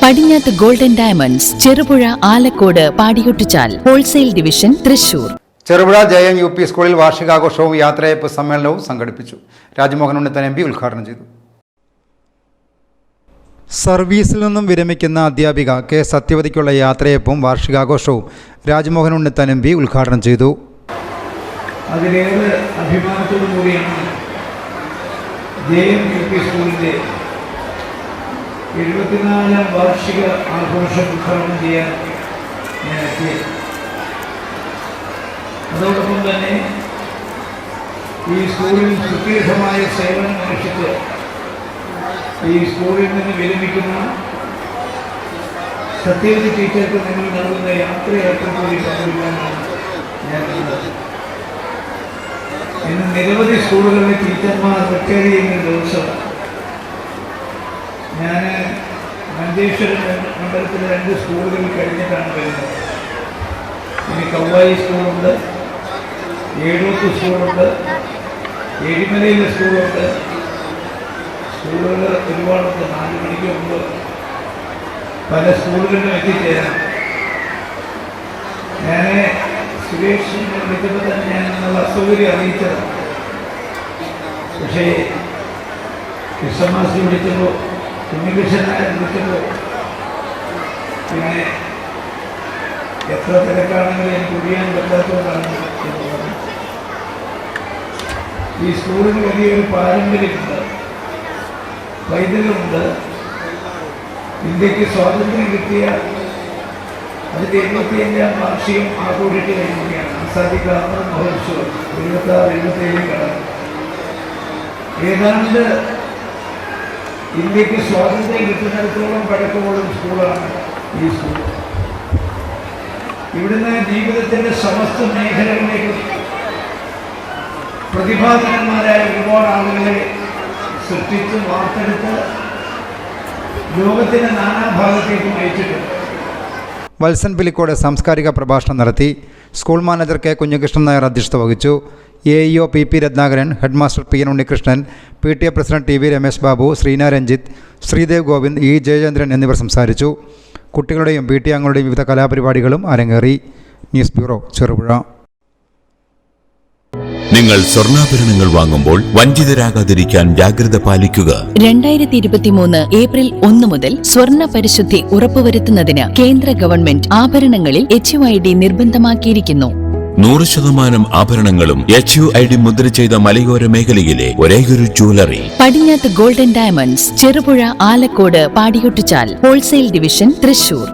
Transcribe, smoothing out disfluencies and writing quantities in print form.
പടിഞ്ഞാത്ത് golden diamonds, Cherupuzha, Alakode, Padiyottuchal, wholesale division, Thrissur. Cherupuzha Jayam U P സ്കൂളിൽ വാർഷികാഘോഷവും യാത്രയയപ്പ് സമ്മേളനവും സംഘടിപ്പിച്ചു. രാജ്മോഹൻ ഉണ്ണിത്താൻ എം പി ഉദ്ഘാടനം ചെയ്തു. സർവീസിൽ നിന്നും വിരമിക്കുന്ന അധ്യാപിക കെ സത്യവതിക്കുള്ള യാത്രയപ്പും വാർഷികാഘോഷവും രാജ്മോഹൻ ഉണ്ണിത്താൻ എം പി ഉദ്ഘാടനം ചെയ്തു. അതിലേറെ അഭിമാനത്തോടു കൂടിയാണ് ജയം യു പി സ്കൂളിൻ്റെ 74ാം വാർഷിക ആഘോഷം ഉദ്ഘാടനം ചെയ്യാൻ ഞാൻ എത്തിയത്. അതോടൊപ്പം തന്നെ ഈ സ്കൂളിൽ സുദീർഘമായ സേവനം അനുഷ്ഠിച്ച് ഈ സ്കൂളിൽ നിന്ന് വിരമിക്കുന്ന സത്യവതി ടീച്ചർക്ക് നിങ്ങൾ നൽകുന്ന യാത്രയയപ്പ് കൂടി പങ്കുവയ്ക്കാനാണ് ഞാൻ കണ്ടത്. ഇന്ന് നിരവധി സ്കൂളുകളിലെ ടീച്ചർമാർ റിട്ടയർ ചെയ്യുന്ന ദിവസം ഞാൻ മഞ്ചേശ്വരം മണ്ഡലത്തിലെ 2 സ്കൂളുകളിൽ കഴിഞ്ഞിട്ടാണ് വരുന്നത്. ഇനി കൗവായി സ്കൂളുണ്ട്, ഏഴൂത്ത് സ്കൂളുണ്ട്, എഴിമലയിലെ സ്കൂളുണ്ട്. സ്കൂളുകൾ ഒരുപാടുണ്ട്. 4 മണിക്ക് മുമ്പ് പല സ്കൂളുകളിലും എത്തിച്ചേരാം. ഞാൻ സുരേഷിനെ വിളിച്ചപ്പോൾ തന്നെ ഞാൻ എന്നുള്ള അസൗകര്യം അറിയിച്ചത്. പക്ഷേ കൃഷ്ണമാസി വിളിച്ചപ്പോൾ, കുഞ്ഞികൃഷ്ണനായ വിളിച്ചപ്പോൾ പിന്നെ എത്ര തിരക്കാണെങ്കിലും എനിക്ക് ഒഴിയാൻ പറ്റാത്തതുകൊണ്ടാണ് എന്ന് പറഞ്ഞു. ഈ സ്കൂളിന് വലിയൊരു പാരമ്പര്യമുണ്ട്, പൈതൃകമുണ്ട്. ഇന്ത്യക്ക് സ്വാതന്ത്ര്യം കിട്ടിയ അതിൻ്റെ 75ാം വാർഷികം ആഘോഷിച്ചു കഴിഞ്ഞിരിക്കുകയാണ്. ആസാദി കാ അമൃത് മഹോത്സവം 76-77 കടന്നു. ഏതാണ്ട് ഇന്ത്യക്ക് സ്വാതന്ത്ര്യം കിട്ടുന്നിടത്തോളം പഴക്കമുള്ള സ്കൂളാണ് ഈ സ്കൂൾ. ഇവിടുന്ന് ജീവിതത്തിൻ്റെ സമസ്ത മേഖലകളിലേക്കും പ്രതിഭാധനന്മാരായ ഒരുപാട് ആളുകളെ സൃഷ്ടിച്ച് വാർത്തെടുത്ത് ലോകത്തിൻ്റെ നാനാഭാഗത്തേക്കും അയച്ചിട്ടുണ്ട്. വത്സൻ പിലിക്കോട് സാംസ്കാരിക പ്രഭാഷണം നടത്തി. School manager K Kunhikrishnan Nair അധ്യക്ഷത വഹിച്ചു. AEO PP Ratnakaran, headmaster PN Unnikrishnan, PTA president TV Ramesh Babu, ശ്രീന രഞ്ജിത്ത്, ശ്രീദേവ് ഗോവിന്ദ്, E ജയചന്ദ്രൻ എന്നിവർ സംസാരിച്ചു. കുട്ടികളുടെയും PTA അംഗങ്ങളുടെയും വിവിധ കലാപരിപാടികളും അരങ്ങേറി. News bureau, Cherupuzha. നിങ്ങൾ സ്വർണ്ണാഭരണങ്ങൾ വാങ്ങുമ്പോൾ വഞ്ചിതരാകാതിരിക്കാൻ ജാഗ്രത പാലിക്കുക. 2023 ഏപ്രിൽ 1 മുതൽ സ്വർണ്ണ പരിശുദ്ധി ഉറപ്പുവരുത്തുന്നതിന് കേന്ദ്ര ഗവൺമെന്റ് ആഭരണങ്ങളിൽ HUID നിർബന്ധമാക്കിയിരിക്കുന്നു. 100% ആഭരണങ്ങളും HUID മുദ്ര ചെയ്ത മലയോര മേഖലയിലെ ഒരേയൊരു jewellery Padinjath golden diamonds, Cherupuzha, Alakode, Padiyottuchal, wholesale division, Thrissur.